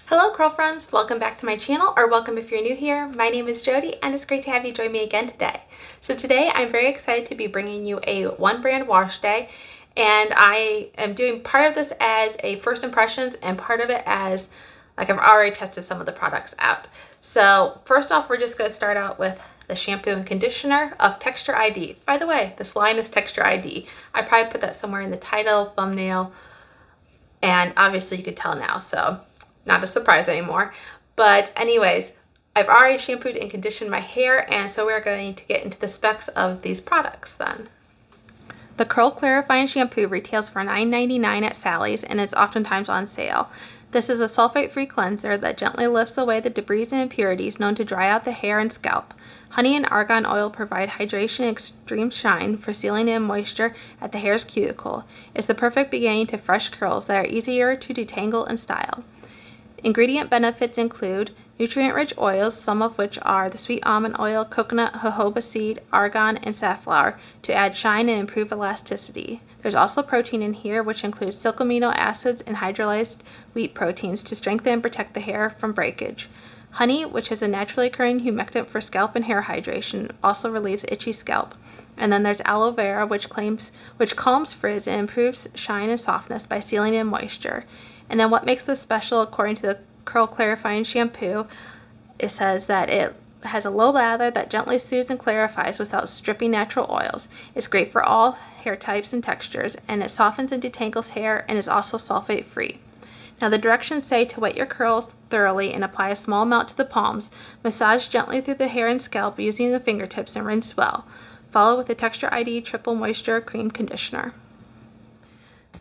Hello curl friends, welcome back to my channel, or welcome if you're new here. My name is Jody and it's great to have you join me again today. So today I'm very excited to be bringing you a one brand wash day, and I am doing part of this as a first impressions and part of it as like I've already tested some of the products out. So first off, we're just going to start out with the shampoo and conditioner of Texture ID. By the way, this line is Texture ID. I probably put that somewhere in the title, thumbnail, and obviously you could tell now, so not a surprise anymore. But anyways, I've already shampooed and conditioned my hair, and so we're going to get into the specs of these products then. The Curl Clarifying Shampoo retails for $9.99 at Sally's and is oftentimes on sale. This is a sulfate-free cleanser that gently lifts away the debris and impurities known to dry out the hair and scalp. Honey and argan oil provide hydration and extreme shine for sealing in moisture at the hair's cuticle. It's the perfect beginning to fresh curls that are easier to detangle and style. Ingredient benefits include nutrient-rich oils, some of which are the sweet almond oil, coconut, jojoba seed, argan, and safflower, to add shine and improve elasticity. There's also protein in here, which includes silk amino acids and hydrolyzed wheat proteins to strengthen and protect the hair from breakage. Honey, which is a naturally occurring humectant for scalp and hair hydration, also relieves itchy scalp. And then there's aloe vera, which calms frizz and improves shine and softness by sealing in moisture. And then what makes this special, according to the Curl Clarifying Shampoo, it says that it has a low lather that gently soothes and clarifies without stripping natural oils. It's great for all hair types and textures, and it softens and detangles hair and is also sulfate free. Now the directions say to wet your curls thoroughly and apply a small amount to the palms. Massage gently through the hair and scalp using the fingertips and rinse well. Follow with the Texture ID Triple Moisture Cream Conditioner.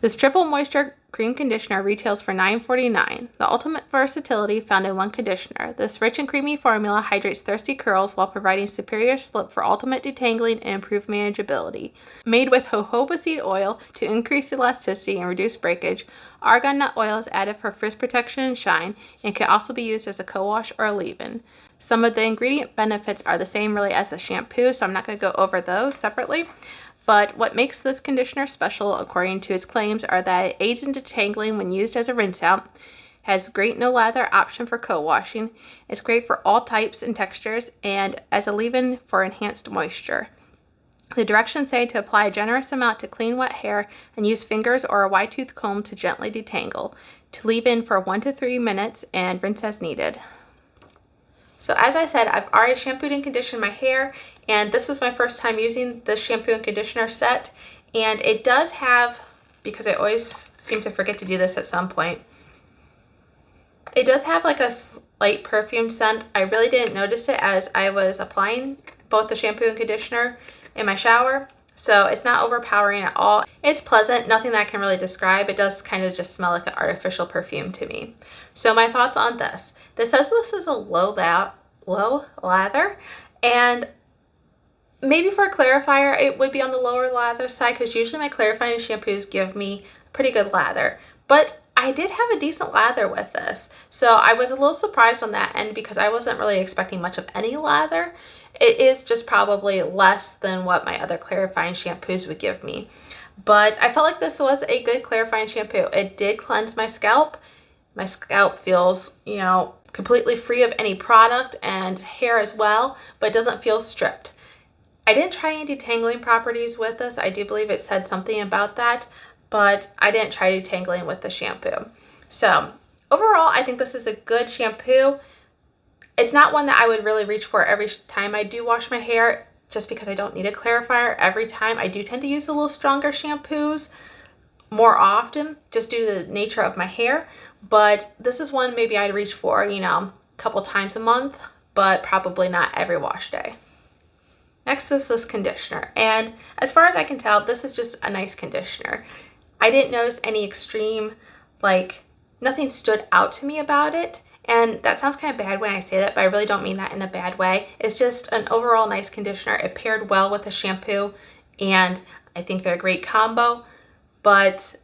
This Triple Moisture Cream Conditioner retails for $9.49, the ultimate versatility found in one conditioner. This rich and creamy formula hydrates thirsty curls while providing superior slip for ultimate detangling and improved manageability. Made with jojoba seed oil to increase elasticity and reduce breakage, argan nut oil is added for frizz protection and shine, and can also be used as a co-wash or a leave-in. Some of the ingredient benefits are the same really as the shampoo, so I'm not going to go over those separately. But what makes this conditioner special, according to its claims, are that it aids in detangling when used as a rinse out, has great no lather option for co-washing, it's great for all types and textures, and as a leave-in for enhanced moisture. The directions say to apply a generous amount to clean wet hair and use fingers or a wide-tooth comb to gently detangle, to leave in for 1 to 3 minutes and rinse as needed. So as I said, I've already shampooed and conditioned my hair, and this was my first time using the shampoo and conditioner set. And it does have, because I always seem to forget to do this at some point, it does have like a slight perfume scent. I really didn't notice it as I was applying both the shampoo and conditioner in my shower. So it's not overpowering at all. It's pleasant, nothing that I can really describe. It does kind of just smell like an artificial perfume to me. So my thoughts on this. This says this is a low lather, and maybe for a clarifier it would be on the lower lather side, because usually my clarifying shampoos give me pretty good lather. But I did have a decent lather with this, so I was a little surprised on that end because I wasn't really expecting much of any lather. It is just probably less than what my other clarifying shampoos would give me. But I felt like this was a good clarifying shampoo. It did cleanse my scalp. My scalp feels, completely free of any product, and hair as well, but doesn't feel stripped. I didn't try any detangling properties with this. I do believe it said something about that, but I didn't try detangling with the shampoo. So overall, I think this is a good shampoo. It's not one that I would really reach for every time I do wash my hair, just because I don't need a clarifier every time. I do tend to use a little stronger shampoos more often, just due to the nature of my hair. But this is one maybe I'd reach for, a couple times a month, but probably not every wash day. Next is this conditioner, and as far as I can tell, this is just a nice conditioner. I didn't notice any extreme, nothing stood out to me about it, and that sounds kind of bad when I say that, but I really don't mean that in a bad way. It's just an overall nice conditioner. It paired well with the shampoo, and I think they're a great combo, but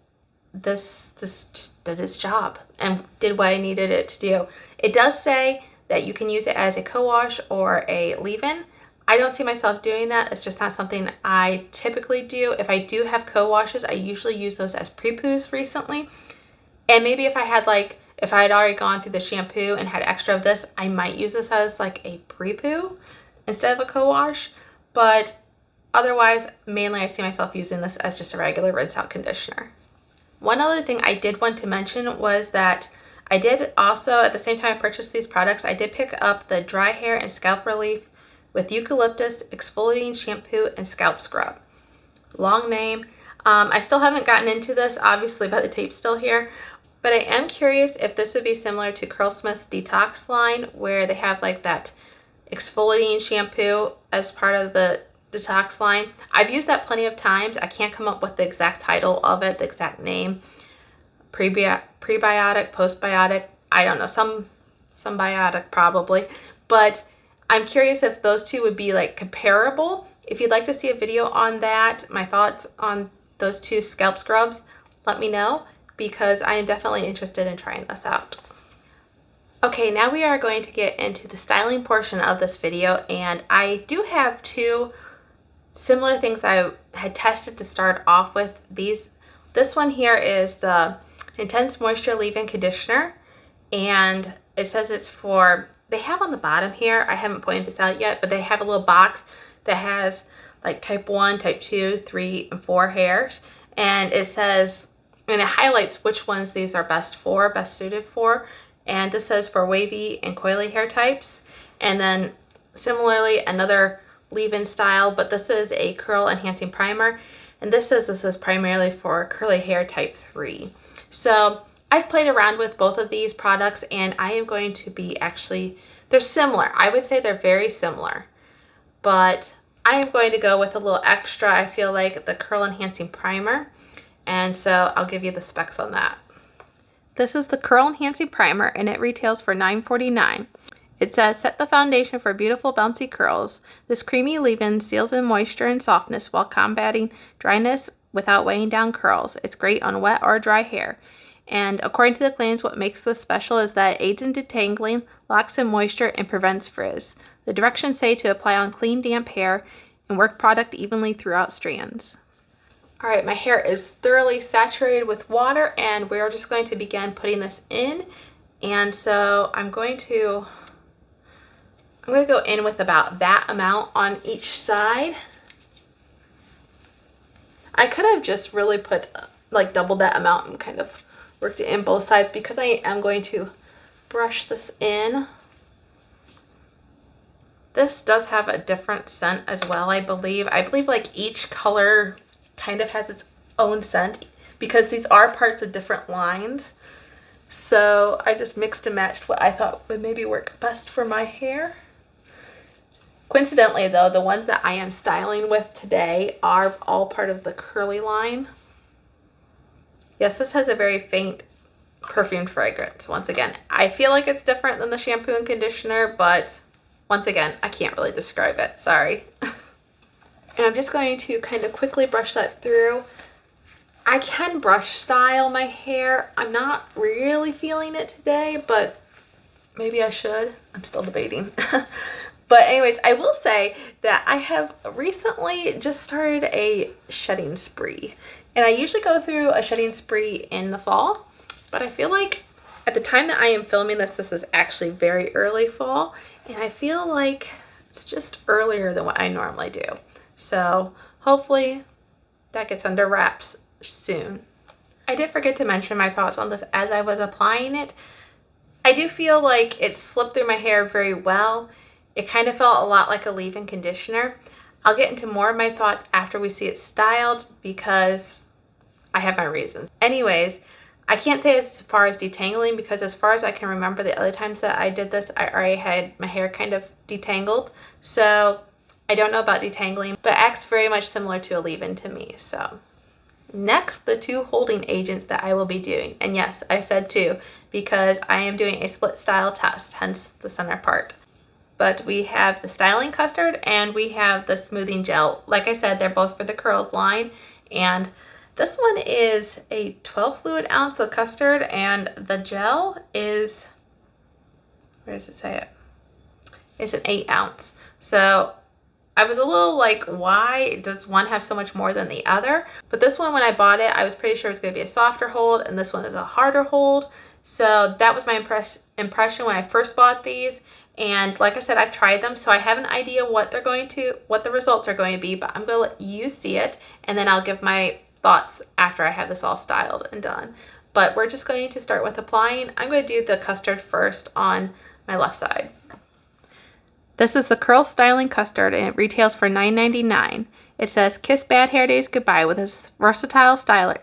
this just did its job and did what I needed it to do. It does say that you can use it as a co-wash or a leave-in. I don't see myself doing that. It's just not something I typically do. If I do have co-washes, I usually use those as pre-poos recently. And maybe if I had if I had already gone through the shampoo and had extra of this, I might use this as like a pre-poo instead of a co-wash. But otherwise, mainly I see myself using this as just a regular rinse out conditioner. One other thing I did want to mention was that I did also, at the same time I purchased these products, I did pick up the Dry Hair and Scalp Relief with Eucalyptus Exfoliating Shampoo and Scalp Scrub. Long name. I still haven't gotten into this, obviously, but the tape's still here. But I am curious if this would be similar to Curlsmith's Detox line, where they have like that exfoliating shampoo as part of the Detox line. I've used that plenty of times. I can't come up with the exact title of it, the exact name. Prebiotic, postbiotic, I don't know, some biotic probably. But I'm curious if those two would be like comparable. If you'd like to see a video on that, my thoughts on those two scalp scrubs, let me know, because I am definitely interested in trying this out. Okay, now we are going to get into the styling portion of this video, and I do have two similar things I had tested to start off with. This one here is the Intense Moisture Leave-In Conditioner, and it says it's for, they have on the bottom here, I haven't pointed this out yet, but they have a little box that has like type 1, type 2, 3, and 4 hairs, and it says, and it highlights which ones these are best suited for, and this says for wavy and coily hair types. And then similarly another leave-in style, but this is a curl enhancing primer, and this says this is primarily for curly hair type 3. So I've played around with both of these products, and I am going to be they're similar. I would say they're very similar, but I am going to go with a little extra, I feel like, the curl enhancing primer, and so I'll give you the specs on that. This is the curl enhancing primer, and it retails for $9.49. It says, set the foundation for beautiful bouncy curls. This creamy leave-in seals in moisture and softness while combating dryness without weighing down curls. It's great on wet or dry hair. And according to the claims, what makes this special is that it aids in detangling, locks in moisture, and prevents frizz. The directions say to apply on clean, damp hair and work product evenly throughout strands. All right, my hair is thoroughly saturated with water, and we're just going to begin putting this in. And so I'm going to go in with about that amount on each side. I could have just really put like double that amount and kind of worked it in both sides, because I am going to brush this in. This does have a different scent as well, I believe. I believe like each color kind of has its own scent, because these are parts of different lines. So I just mixed and matched what I thought would maybe work best for my hair. Coincidentally though, the ones that I am styling with today are all part of the curly line. Yes, this has a very faint perfumed fragrance. Once again, I feel like it's different than the shampoo and conditioner, but once again, I can't really describe it. Sorry. And I'm just going to kind of quickly brush that through. I can brush style my hair. I'm not really feeling it today, but maybe I should. I'm still debating. But anyways, I will say that I have recently just started a shedding spree. And I usually go through a shedding spree in the fall, but I feel like at the time that I am filming this, this is actually very early fall, and I feel like it's just earlier than what I normally do. So hopefully that gets under wraps soon. I did forget to mention my thoughts on this as I was applying it. I do feel like it slipped through my hair very well. It kind of felt a lot like a leave-in conditioner. I'll get into more of my thoughts after we see it styled, because I have my reasons. Anyways, I can't say as far as detangling, because as far as I can remember, the other times that I did this, I already had my hair kind of detangled. So I don't know about detangling, but it acts very much similar to a leave-in to me. So next, the two holding agents that I will be doing. And yes, I said two, because I am doing a split style test, hence the center part. But we have the styling custard and we have the smoothing gel. Like I said, they're both for the curls line, and this one is a 12 fluid ounce of custard, and the gel is, where does it say it? It's an 8 ounce. So I was a little like, why does one have so much more than the other? But this one, when I bought it, I was pretty sure it was going to be a softer hold, and this one is a harder hold. So that was my impression when I first bought these. And like I said, I've tried them, so I have an idea what the results are going to be, but I'm going to let you see it, and then I'll give my thoughts after I have this all styled and done. But we're just going to start with applying. I'm going to do the custard first on my left side. This is the Curl Styling Custard, and it retails for $9.99. It says, kiss bad hair days goodbye with this versatile styler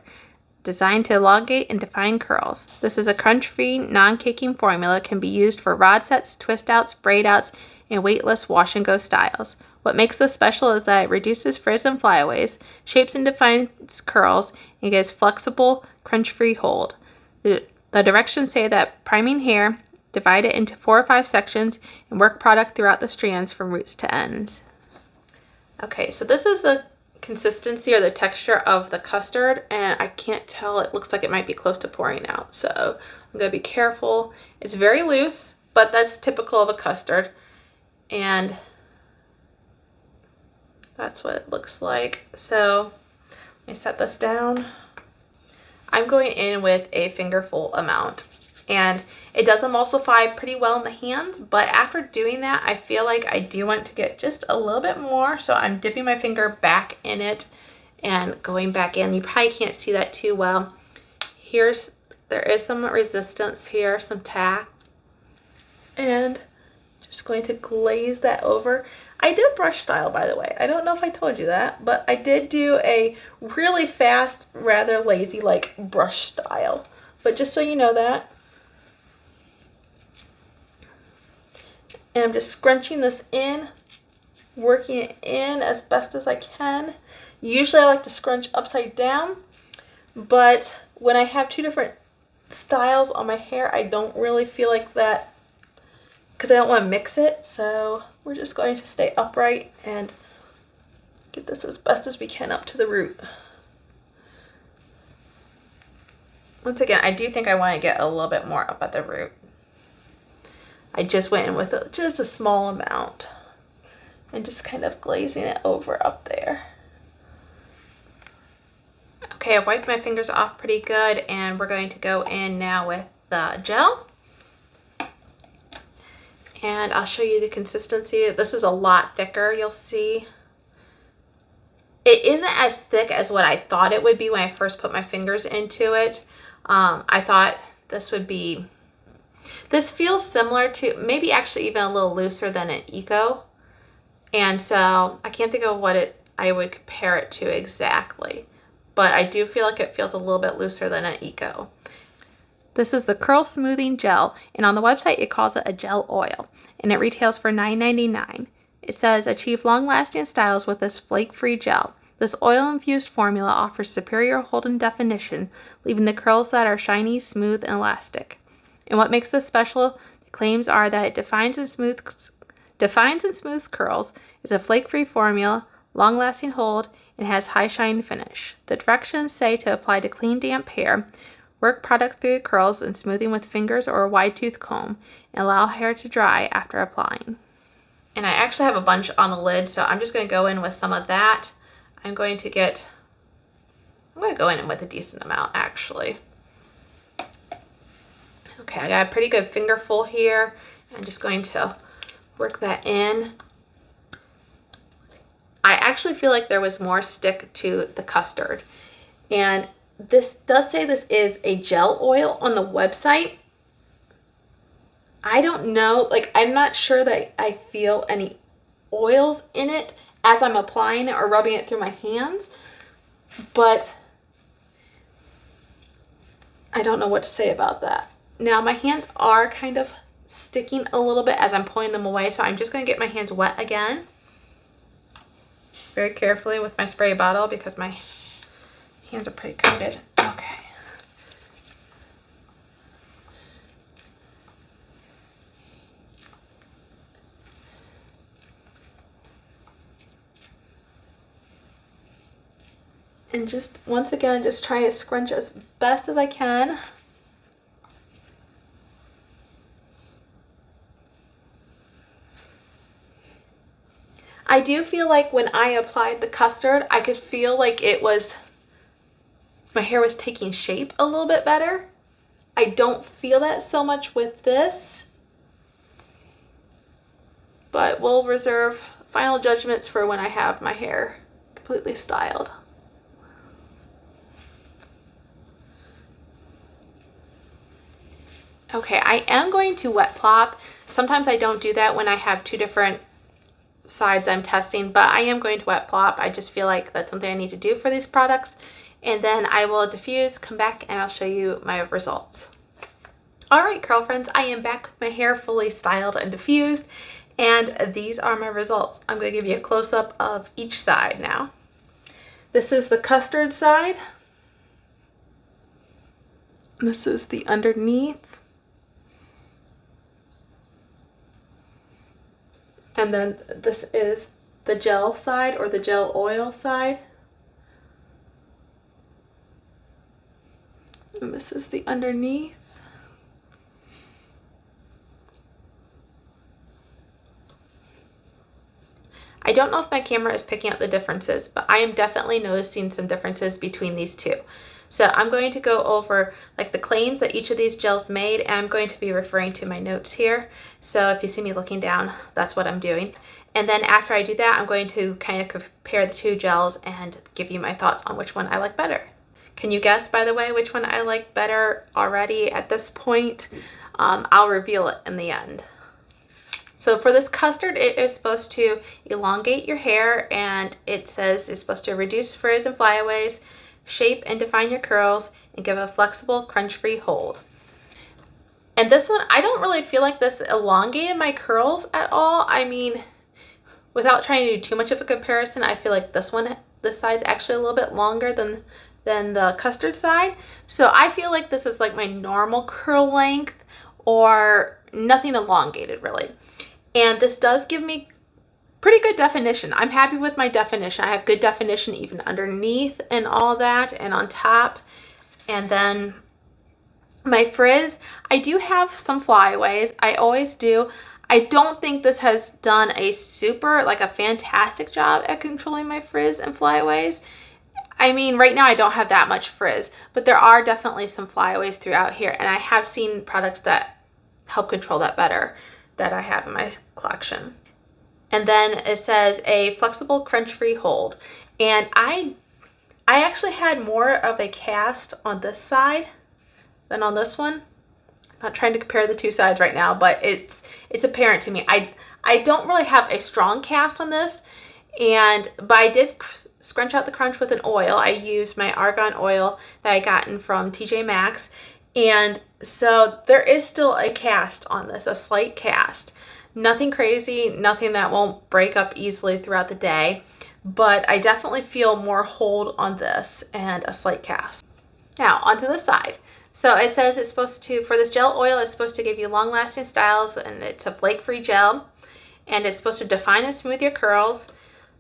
designed to elongate and define curls. This is a crunch-free, non-caking formula, can be used for rod sets, twist outs, braid outs, and weightless wash and go styles. What makes this special is that it reduces frizz and flyaways, shapes and defines curls, and gives flexible, crunch-free hold. The directions say that priming hair, divide it into 4 or 5 sections, and work product throughout the strands from roots to ends. Okay, so this is the consistency or the texture of the custard, and I can't tell. It looks like it might be close to pouring out, so I'm going to be careful. It's very loose, but that's typical of a custard, and that's what it looks like. So let me set this down. I'm going in with a fingerful amount, and it does emulsify pretty well in the hands, but after doing that, I feel like I do want to get just a little bit more, so I'm dipping my finger back in it and going back in. You probably can't see that too well. There is some resistance here, some tack, and just going to glaze that over. I did brush style, by the way. I don't know if I told you that, but I did do a really fast, rather lazy, like brush style. But just so you know that. And I'm just scrunching this in, working it in as best as I can. Usually I like to scrunch upside down, but when I have 2 different styles on my hair, I don't really feel like that because I don't want to mix it. So we're just going to stay upright and get this as best as we can up to the root. Once again, I do think I want to get a little bit more up at the root. I just went in with just a small amount and just kind of glazing it over up there. Okay, I've wiped my fingers off pretty good, and we're going to go in now with the gel. And I'll show you the consistency. This is a lot thicker, you'll see. It isn't as thick as what I thought it would be when I first put my fingers into it. I thought this would be... This feels similar to, maybe actually even a little looser than an Eco. And so I can't think of what I would compare it to exactly. But I do feel like it feels a little bit looser than an Eco. This is the Curl Smoothing Gel, and on the website it calls it a gel oil, and it retails for $9.99. It says, achieve long-lasting styles with this flake-free gel. This oil-infused formula offers superior hold and definition, leaving the curls that are shiny, smooth, and elastic. And what makes this special, the claims are that it defines and smooths curls, is a flake-free formula, long-lasting hold, and has high shine finish. The directions say to apply to clean, damp hair, work product through the curls and smoothing with fingers or a wide tooth comb, and allow hair to dry after applying. And I actually have a bunch on the lid, so I'm just going to go in with some of that. I'm going to go in with a decent amount, actually. Okay, I got a pretty good fingerful here. I'm just going to work that in. I actually feel like there was more stick to the custard. And this does say this is a gel oil on the website. I don't know, like I'm not sure that I feel any oils in it as I'm applying it or rubbing it through my hands, but I don't know what to say about that. Now my hands are kind of sticking a little bit as I'm pulling them away, so I'm just going to get my hands wet again very carefully with my spray bottle because my hands are pretty coated. Okay. And just, once again, just try to scrunch as best as I can. I do feel like when I applied the custard, I could feel like my hair was taking shape a little bit better. I don't feel that so much with this, but we'll reserve final judgments for when I have my hair completely styled. Okay, I am going to wet plop. Sometimes I don't do that when I have two different sides I'm testing, but I am going to wet plop. I just feel like that's something I need to do for these products. And then I will diffuse, come back, and I'll show you my results. All right, curl friends, I am back with my hair fully styled and diffused, and these are my results. I'm going to give you a close-up of each side now. This is the custard side. This is the underneath. And then this is the gel side, or the gel oil side. And this is the underneath. I don't know if my camera is picking up the differences, but I am definitely noticing some differences between these two. So I'm going to go over like the claims that each of these gels made, and I'm going to be referring to my notes here. So if you see me looking down, that's what I'm doing. And then after I do that, I'm going to kind of compare the two gels and give you my thoughts on which one I like better. Can you guess, by the way, which one I like better already at this point? I'll reveal it in the end. So for this custard, it is supposed to elongate your hair, and it says it's supposed to reduce frizz and flyaways, shape and define your curls, and give a flexible, crunch-free hold. And this one, I don't really feel like this elongated my curls at all. I mean, without trying to do too much of a comparison, I feel like this side's actually a little bit longer than the custard side. So I feel like this is like my normal curl length, or nothing elongated really. And this does give me pretty good definition. I'm happy with my definition. I have good definition even underneath and all that, and on top. And then my frizz, I do have some flyaways. I always do. I don't think this has done a fantastic job at controlling my frizz and flyaways. I mean, right now I don't have that much frizz, but there are definitely some flyaways throughout here, and I have seen products that help control that better that I have in my collection. And then it says a flexible, crunch-free hold. And I actually had more of a cast on this side than on this one. I'm not trying to compare the two sides right now, but it's apparent to me. I don't really have a strong cast on this, but I did scrunch out the crunch with an oil. I used my argan oil that I gotten from TJ Maxx, and so there is still a cast on this, a slight cast. Nothing crazy, nothing that won't break up easily throughout the day, but I definitely feel more hold on this and a slight cast. Now onto the side. So it says it's supposed to, for this gel oil, it's supposed to give you long-lasting styles, and it's a flake-free gel, and it's supposed to define and smooth your curls,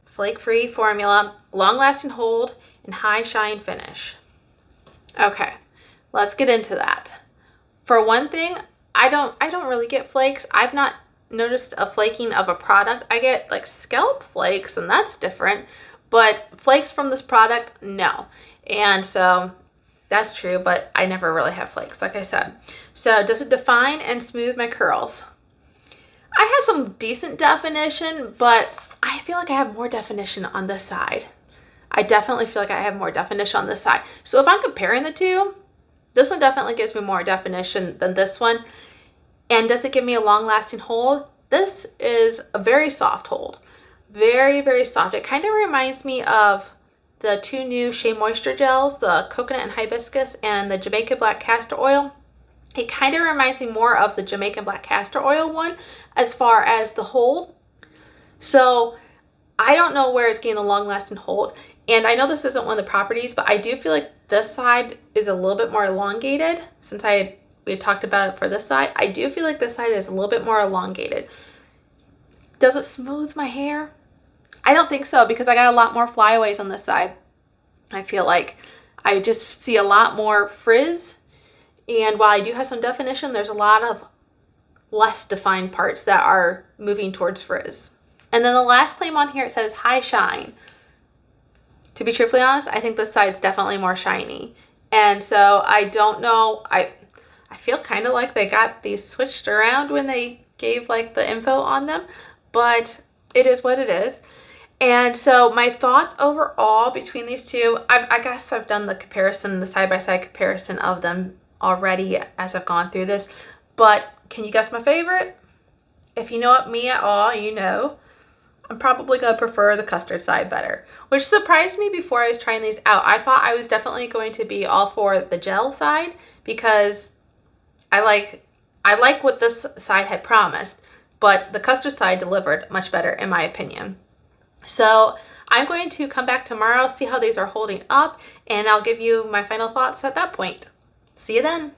flake-free formula, long-lasting hold, and high shine finish. Okay, let's get into that. For one thing, I don't really get flakes. I've not noticed a flaking of a product. I get like scalp flakes, and that's different, but flakes from this product, no. And so that's true, but I never really have flakes, like I said. So does it define and smooth my curls? I have some decent definition, but I feel like I have more definition on this side. I definitely feel like I have more definition on this side. So if I'm comparing the two, this one definitely gives me more definition than this one. And does it give me a long-lasting hold? This is a very soft hold. Very, very soft. It kind of reminds me of the two new Shea Moisture gels, the coconut and hibiscus and the Jamaican black castor oil. It kind of reminds me more of the Jamaican black castor oil one as far as the hold. So I don't know where it's getting the long-lasting hold. And I know this isn't one of the properties, but I do feel like this side is a little bit more elongated. Since we had talked about it for this side, I do feel like this side is a little bit more elongated. Does it smooth my hair? I don't think so, because I got a lot more flyaways on this side. I feel like I just see a lot more frizz. And while I do have some definition, there's a lot of less defined parts that are moving towards frizz. And then the last claim on here, it says high shine. To be truthfully honest, I think this side's definitely more shiny. And so I don't know, I feel kind of like they got these switched around when they gave like the info on them, but it is what it is. And so my thoughts overall between these two, I guess I've done the comparison, the side-by-side comparison of them already as I've gone through this, but can you guess my favorite? If you know me at all, you know I'm probably going to prefer the Custard side better, which surprised me before I was trying these out. I thought I was definitely going to be all for the gel side because I like what this side had promised, but the Custard side delivered much better in my opinion. So I'm going to come back tomorrow, see how these are holding up, and I'll give you my final thoughts at that point. See you then.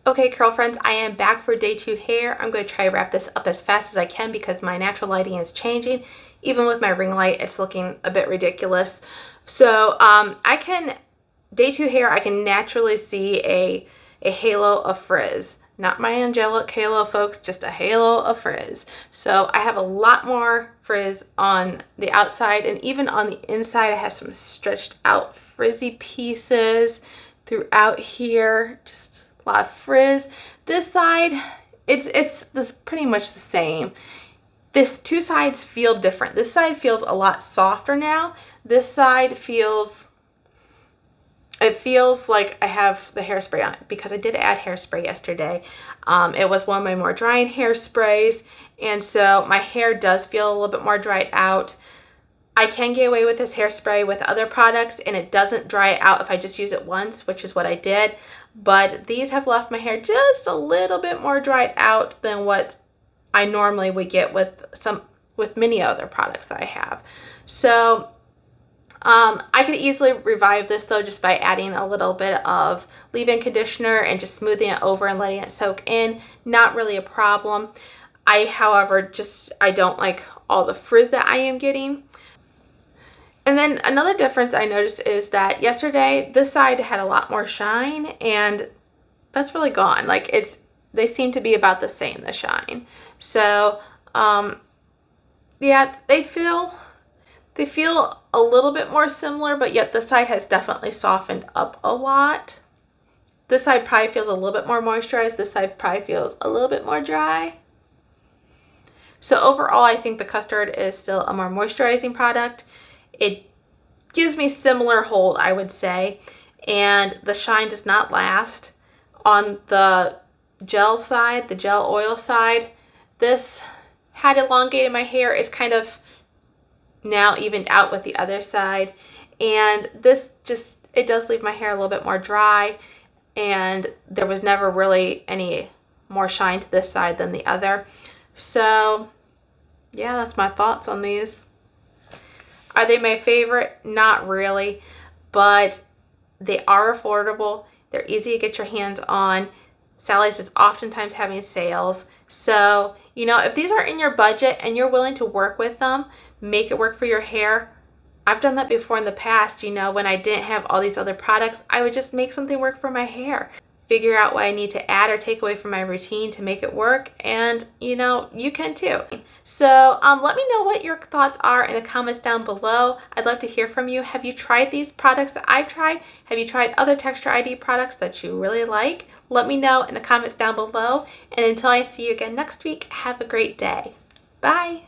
Okay, curl friends, I am back for day 2 hair. I'm going to try to wrap this up as fast as I can because my natural lighting is changing. Even with my ring light, it's looking a bit ridiculous. So day 2 hair, I can naturally see a halo of frizz. Not my angelic halo, folks, just a halo of frizz. So I have a lot more frizz on the outside, and even on the inside, I have some stretched out frizzy pieces throughout here. Just a lot of frizz. This side, it's pretty much the same. This two sides feel different. This side feels a lot softer now. This side feels like I have the hairspray on it because I did add hairspray yesterday. It was one of my more drying hairsprays, and so my hair does feel a little bit more dried out. I can get away with this hairspray with other products, and it doesn't dry it out if I just use it once, which is what I did. But these have left my hair just a little bit more dried out than what I normally would get with many other products that I have. So I could easily revive this though just by adding a little bit of leave-in conditioner and just smoothing it over and letting it soak in. Not really a problem. However, I don't like all the frizz that I am getting. And then another difference I noticed is that yesterday this side had a lot more shine, and that's really gone. Like they seem to be about the same, the shine. So yeah, they feel a little bit more similar, but yet this side has definitely softened up a lot. This side probably feels a little bit more moisturized. This side probably feels a little bit more dry. So overall, I think the Custard is still a more moisturizing product. It gives me similar hold, I would say, and the shine does not last. On the gel side, the gel oil side, this had elongated my hair. It's kind of now evened out with the other side, and this it does leave my hair a little bit more dry, and there was never really any more shine to this side than the other. So yeah, that's my thoughts on these. Are they my favorite? Not really, but they are affordable. They're easy to get your hands on. Sally's is oftentimes having sales. So, you know, if these are in your budget and you're willing to work with them, make it work for your hair. I've done that before in the past, you know, when I didn't have all these other products, I would just make something work for my hair. Figure out what I need to add or take away from my routine to make it work, and you know, you can too. So let me know what your thoughts are in the comments down below. I'd love to hear from you. Have you tried these products that I tried? Have you tried other Texture ID products that you really like? Let me know in the comments down below, and until I see you again next week, have a great day. Bye.